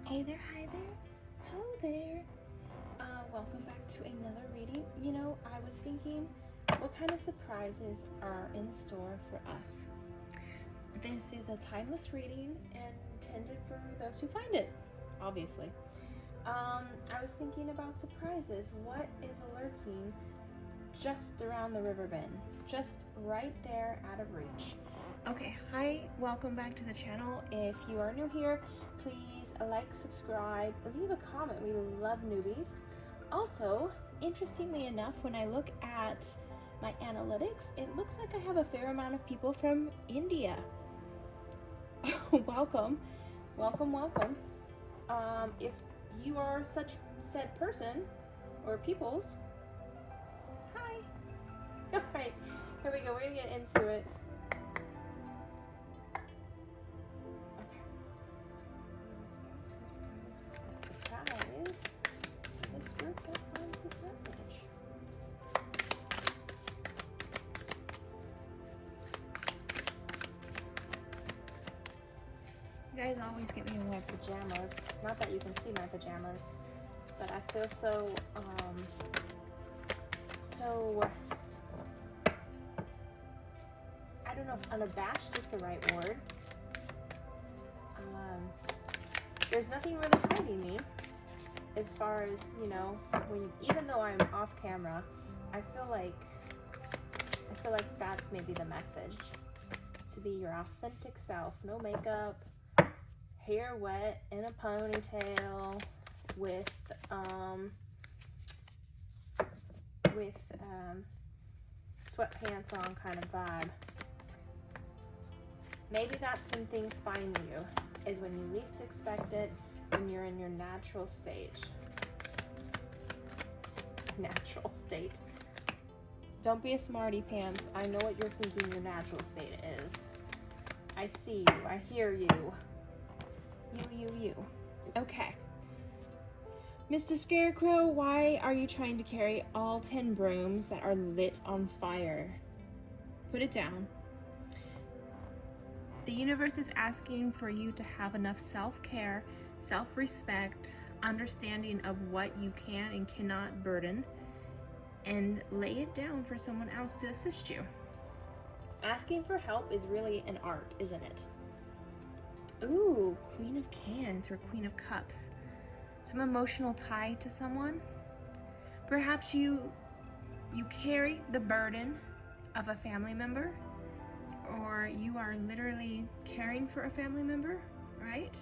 Hey there, hi there, hello there. Welcome back to another reading. You know, I was thinking, what kind of surprises are in store for us? This is a timeless reading and intended for those who find it, obviously. I was thinking about surprises. What is lurking just around the river bend? Just right there out of reach. Okay, hi, welcome back to the channel. If you are new here, please like, subscribe, leave a comment. We love newbies. Also, interestingly enough, when I look at my analytics, it looks like I have a fair amount of people from India. Welcome, welcome, welcome. If you are such said person or peoples, hi. All right, here we go. We're gonna get into it. Surprise! This group that finds this message. You guys always get me in my pajamas. Not that you can see my pajamas, but I feel so I don't know if unabashed is the right word. There's nothing really hiding me as far as, you know, even though I'm off camera, I feel like that's maybe the message. To be your authentic self, no makeup, hair wet in a ponytail with sweatpants on kind of vibe. Maybe that's when things find you, is when you least expect it, when you're in your natural state. Natural state. Don't be a smarty pants. I know what you're thinking your natural state is. I see you. I hear you. You. Okay. Mr. Scarecrow, why are you trying to carry all 10 brooms that are lit on fire? Put it down. The universe is asking for you to have enough self-care, self-respect, understanding of what you can and cannot burden, and lay it down for someone else to assist you. Asking for help is really an art, isn't it? Ooh, Queen of Cans or Queen of Cups. Some emotional tie to someone. Perhaps you carry the burden of a family member, or you are literally caring for a family member, right?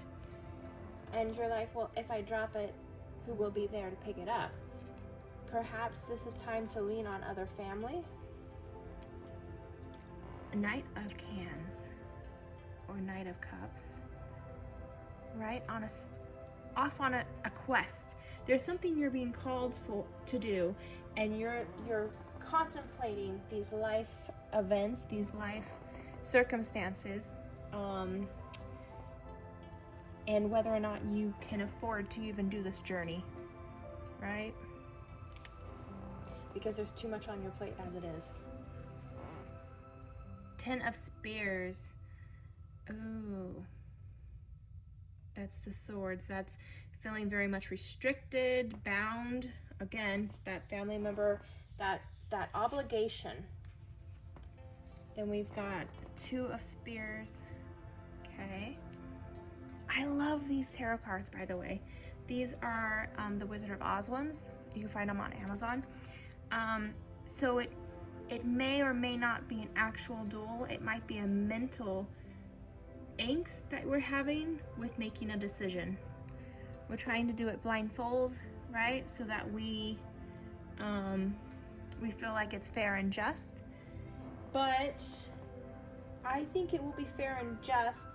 And you're like, well, if I drop it, who will be there to pick it up? Perhaps this is time to lean on other family. Knight of Cans or Knight of Cups, right? Off on a quest. There's something you're being called to do, and you're contemplating these life events, these life circumstances, and whether or not you can afford to even do this journey, right? Because there's too much on your plate as it is. 10 of Spears. Ooh. That's the swords. That's feeling very much restricted, bound. Again, that family member, that obligation. Then we've got 2 of Spears. Okay. I love these tarot cards, by the way. These are the Wizard of Oz ones. You can find them on Amazon. So it may or may not be an actual duel. It might be a mental angst that we're having with making a decision. We're trying to do it blindfold, right? So that we feel like it's fair and just. But I think it will be fair and just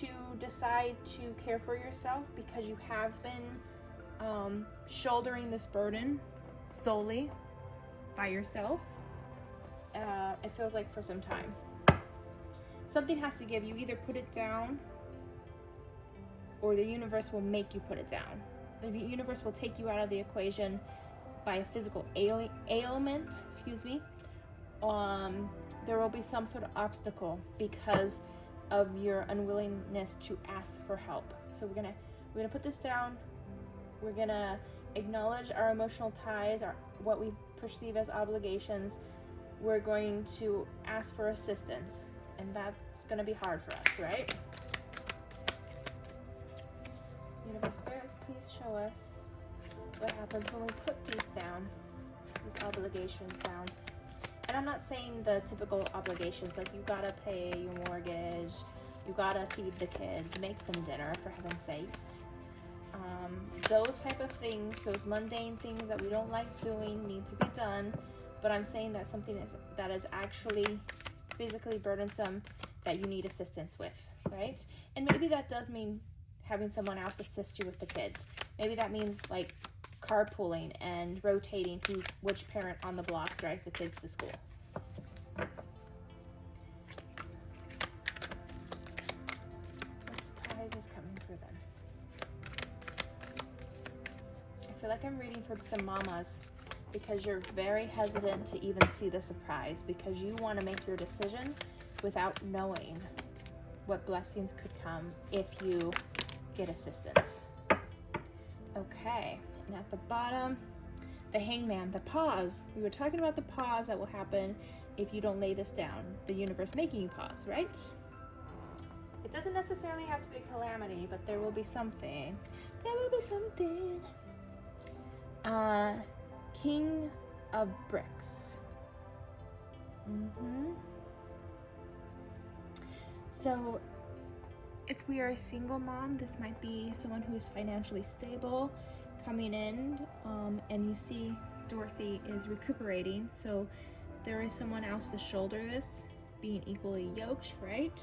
to decide to care for yourself, because you have been shouldering this burden solely by yourself. It feels like for some time. Something has to give. You either put it down, or the universe will make you put it down. The universe will take you out of the equation by a physical ailment, there will be some sort of obstacle because of your unwillingness to ask for help. So we're We're gonna put this down. We're gonna acknowledge our emotional ties, what we perceive as obligations. We're going to ask for assistance, and that's gonna be hard for us, right? Universe Spirit, please show us what happens when we put these down, these obligations down. And I'm not saying the typical obligations, like you gotta pay your mortgage, you gotta feed the kids, make them dinner, for heaven's sakes. Those type of things, those mundane things that we don't like doing need to be done. But I'm saying that something that is actually physically burdensome that you need assistance with, right? And maybe that does mean having someone else assist you with the kids. Maybe that means like carpooling and rotating which parent on the block drives the kids to school. What surprise is coming for them? I feel like I'm reading for some mamas because you're very hesitant to even see the surprise because you want to make your decision without knowing what blessings could come if you get assistance. Okay, and at the bottom, the Hangman, the pause. We were talking about the pause that will happen if you don't lay this down. The universe making you pause, right? It doesn't necessarily have to be a calamity, but there will be something. There will be something. King of Bricks. So if we are a single mom, this might be someone who is financially stable coming in, and you see Dorothy is recuperating, so there is someone else to shoulder this, being equally yoked, right?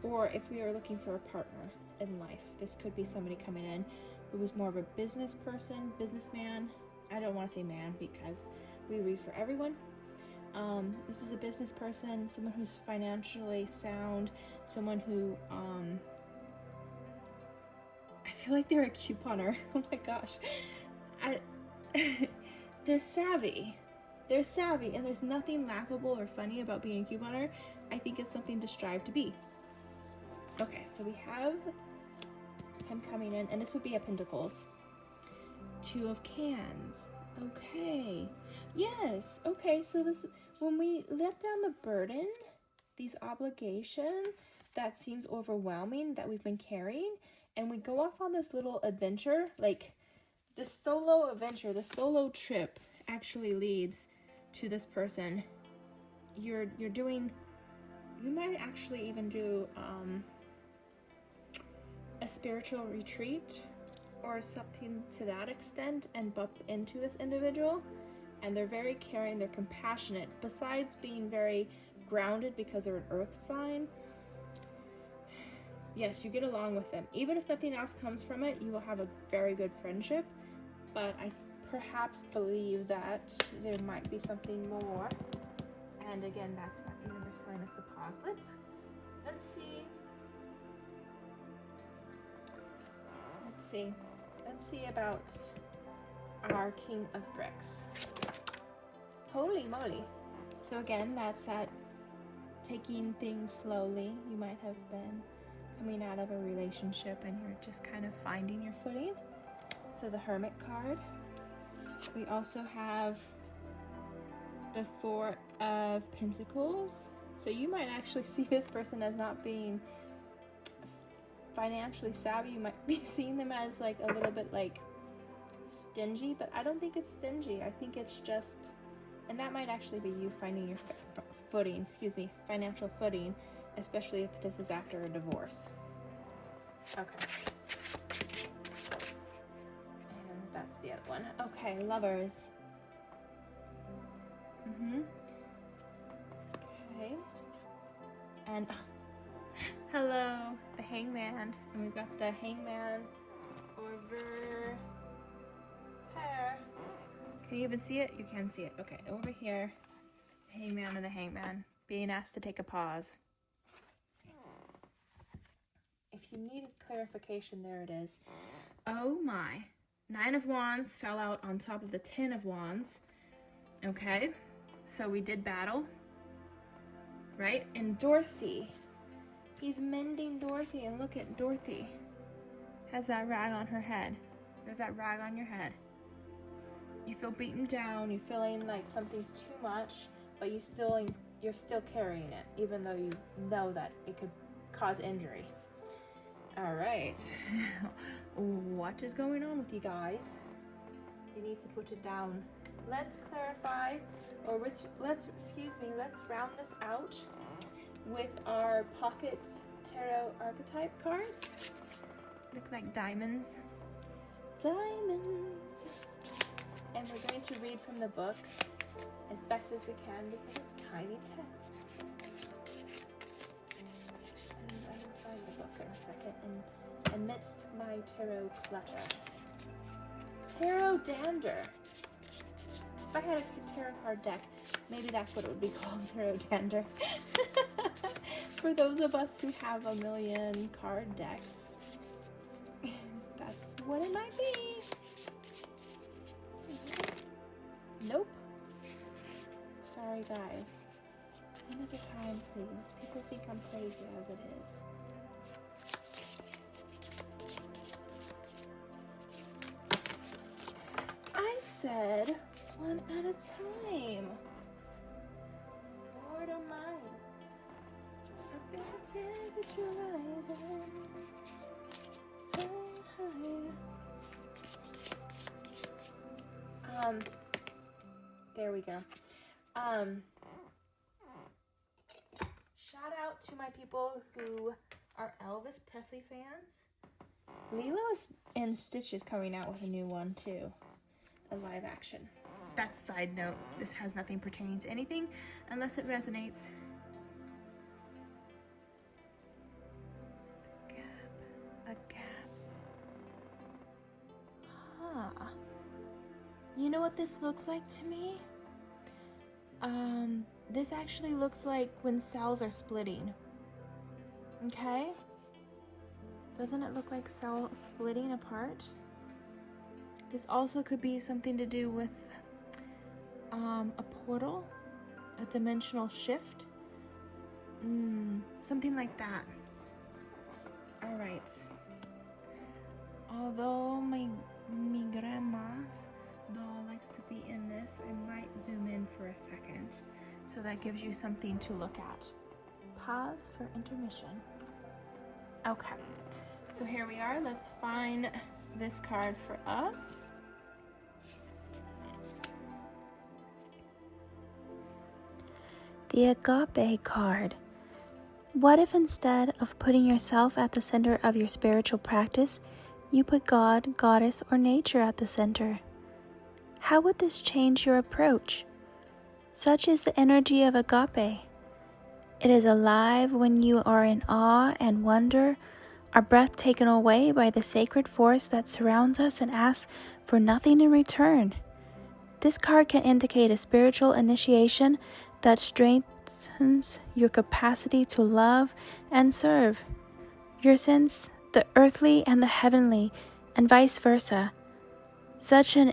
Or if we are looking for a partner in life, this could be somebody coming in who is more of a business person, businessman. I don't want to say man because we read for everyone. This is a business person, someone who's financially sound, someone who, I feel like they're a couponer. Oh my gosh. They're savvy. They're savvy, and there's nothing laughable or funny about being a couponer. I think it's something to strive to be. Okay, so we have him coming in, and this would be a Pentacles. Two of Cans. Okay. Yes. Okay, so this, when we let down the burden, these obligations that seems overwhelming that we've been carrying, and we go off on this little adventure, like this solo adventure, the solo trip actually leads to this person. You're doing, you might actually even do a spiritual retreat or something to that extent and bump into this individual. And they're very caring, they're compassionate, besides being very grounded because they're an earth sign. Yes, you get along with them. Even if nothing else comes from it, you will have a very good friendship. But I perhaps believe that there might be something more. And again, that's not universe telling us to pause. Let's see about our King of Bricks. Holy moly. So again, that's that taking things slowly. You might have been coming out of a relationship and you're just kind of finding your footing. So the Hermit card. We also have the Four of Pentacles. So you might actually see this person as not being financially savvy. You might be seeing them as like a little bit like stingy, but I don't think it's stingy. I think it's just, and that might actually be you finding your footing, financial footing, especially if this is after a divorce. Okay. And that's the other one. Okay, Lovers. Okay. And hello, the Hangman. And we've got the Hangman over here. Can you even see it? You can see it. Okay, over here. The Hangman and the Hangman being asked to take a pause. If you needed clarification, there it is. Oh my. 9 of Wands fell out on top of the 10 of Wands. Okay, so we did battle, right? And Dorothy, he's mending Dorothy, and look at Dorothy. has that rag on her head. There's that rag on your head. You feel beaten down, you're feeling like something's too much, but you're still carrying it, even though you know that it could cause injury. All right. What is going on with you guys? You need to put it down. Let's clarify, or let's round this out with our pocket tarot archetype cards. Look like diamonds. Diamonds. And we're going to read from the book as best as we can because it's tiny text. And I will find the book in a second amidst my tarot clutter. Tarot dander. If I had a tarot card deck, maybe that's what it would be called, tarot dander. For those of us who have a million card decks, that's what it might be. Nope. Sorry, guys. Another time, please. People think I'm crazy as it is. I said one at a time. Lord of mine. I feel the temperature rising. There we go. Shout out to my people who are Elvis Presley fans. Lilo and Stitch is coming out with a new one too, a live action. That's side note. This has nothing pertaining to anything unless it resonates. Agape. Huh. You know what this looks like to me? This actually looks like when cells are splitting. Okay? Doesn't it look like cells splitting apart? This also could be something to do with a portal, a dimensional shift, something like that. All right. Although my grandma's doll likes to be in this, I might zoom in for a second so that gives you something to look at. Pause for intermission. Okay, so here we are. Let's find this card for us. The Agape card. What if instead of putting yourself at the center of your spiritual practice, you put God, Goddess, or nature at the center? How would this change your approach? Such is the energy of Agape. It is alive when you are in awe and wonder, our breath taken away by the sacred force that surrounds us and asks for nothing in return. This card can indicate a spiritual initiation that strengthens your capacity to love and serve. Your sense, the earthly and the heavenly, and vice versa. Such an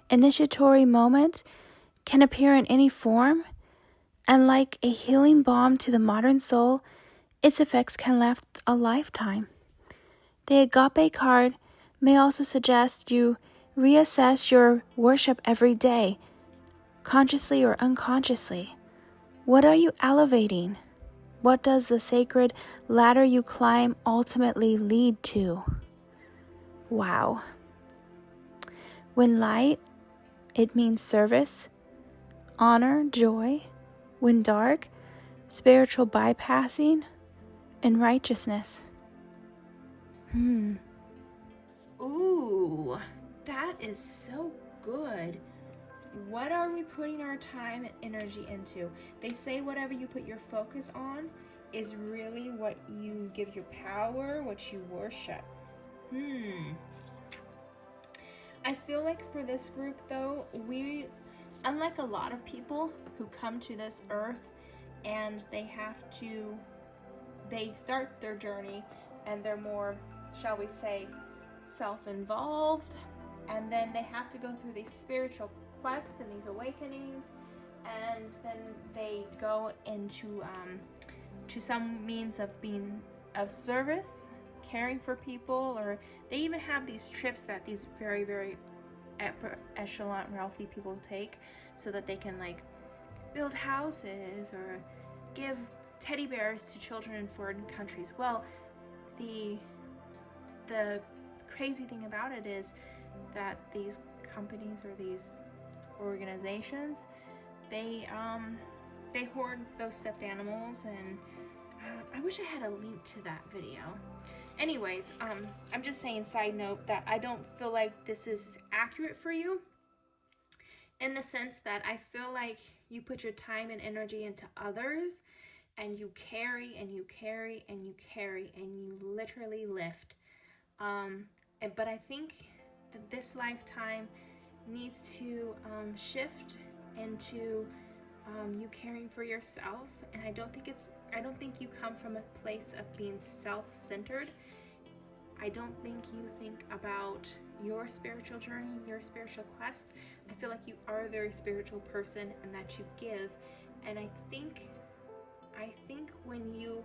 initiatory moment can appear in any form, and like a healing balm to the modern soul, its effects can last a lifetime. The Agape card may also suggest you reassess your worship every day, consciously or unconsciously. What are you elevating? What does the sacred ladder you climb ultimately lead to? Wow. When light, it means service, honor, joy. When dark, spiritual bypassing, and righteousness. Ooh, that is so good. What are we putting our time and energy into? They say whatever you put your focus on is really what you give your power, what you worship. I feel like for this group though, we, unlike a lot of people who come to this earth and they start their journey and they're more, shall we say, self-involved, and then they have to go through these spiritual quests and these awakenings, and then they go into to some means of being of service, caring for people, or they even have these trips that these very, very upper echelon wealthy people take so that they can like build houses or give teddy bears to children in foreign countries. Well, the crazy thing about it is that these companies or these organizations, they hoard those stuffed animals, and I wish I had a link to that video. Anyways, I'm just saying, side note, that I don't feel like this is accurate for you, in the sense that I feel like you put your time and energy into others, and you carry and you carry and you carry and you literally lift. But I think that this lifetime needs to shift into you caring for yourself. And I don't think you come from a place of being self-centered. I don't think you think about your spiritual journey, your spiritual quest. I feel like you are a very spiritual person and that you give. And I think when you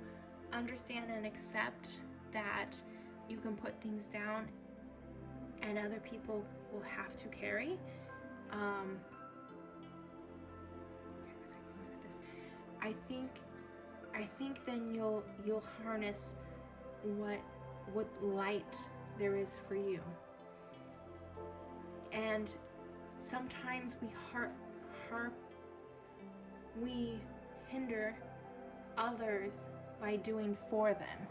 understand and accept that you can put things down and other people will have to carry, I think then you'll harness what light there is for you. And sometimes we hinder others by doing for them.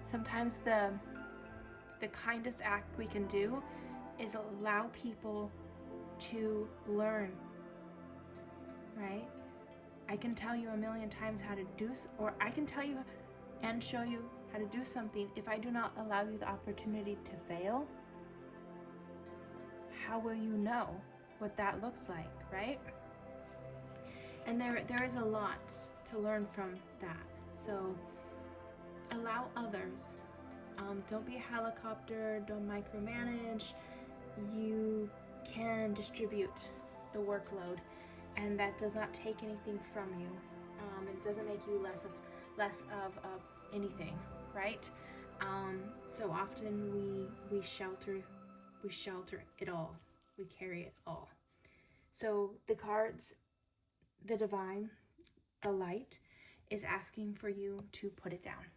Sometimes the kindest act we can do is allow people to learn, right? I can tell you a million times how to do, or I can tell you and show you how to do something. If I do not allow you the opportunity to fail, how will you know what that looks like, right? And there is a lot to learn from that. So allow others. Don't be a helicopter, don't micromanage. You can distribute the workload, and that does not take anything from you. It doesn't make you less of anything, right? So often we shelter it all. We carry it all. So the cards, the divine, the light, is asking for you to put it down.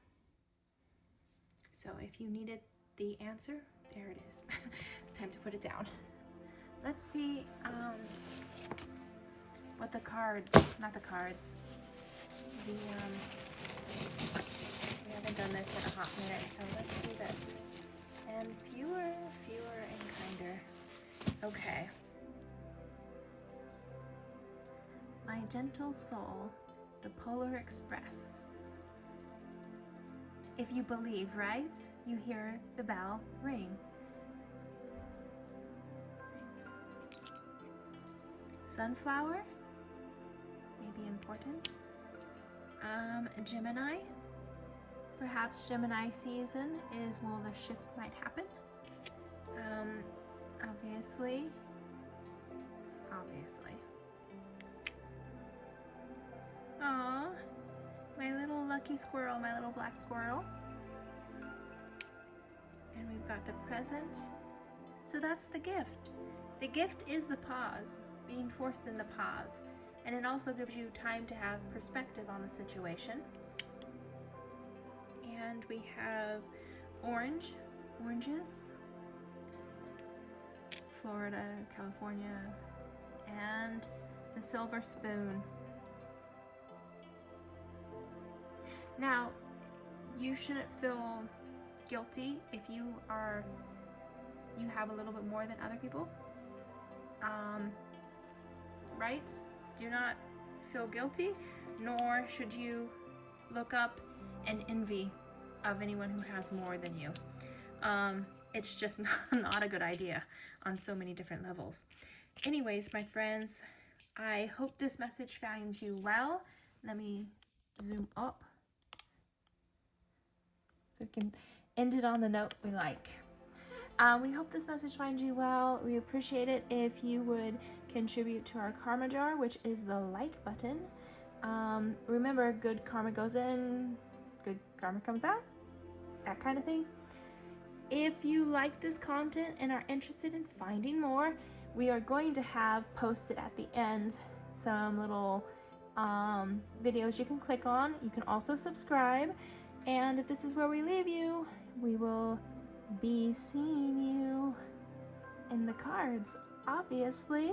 So if you needed the answer, there it is. Time to put it down. Let's see what the cards, not the cards, we haven't done this in a hot minute, so let's do this. And fewer and kinder. Okay. My gentle soul, the Polar Express. If you believe, right? You hear the bell ring. Right. Sunflower, maybe important. Gemini, perhaps Gemini season is well, the shift might happen. Obviously. Aww, my little lucky squirrel, my little black squirrel. And we've got the present. So that's the gift. The gift is the pause, being forced in the pause. And it also gives you time to have perspective on the situation. And we have oranges, Florida, California, and the silver spoon. Now, you shouldn't feel guilty if you have a little bit more than other people. Right? Do not feel guilty, nor should you look up and envy of anyone who has more than you. It's just not a good idea on so many different levels. Anyways, my friends, I hope this message finds you well. Let me zoom up so we can end it on the note we like. We hope this message finds you well. We appreciate it if you would contribute to our karma jar, which is the like button. Remember, good karma goes in, good karma comes out. that kind of thing. If you like this content and are interested in finding more, we are going to have posted at the end some little videos you can click on. You can also subscribe, and if this is where we leave you, we will be seeing you in the cards, obviously.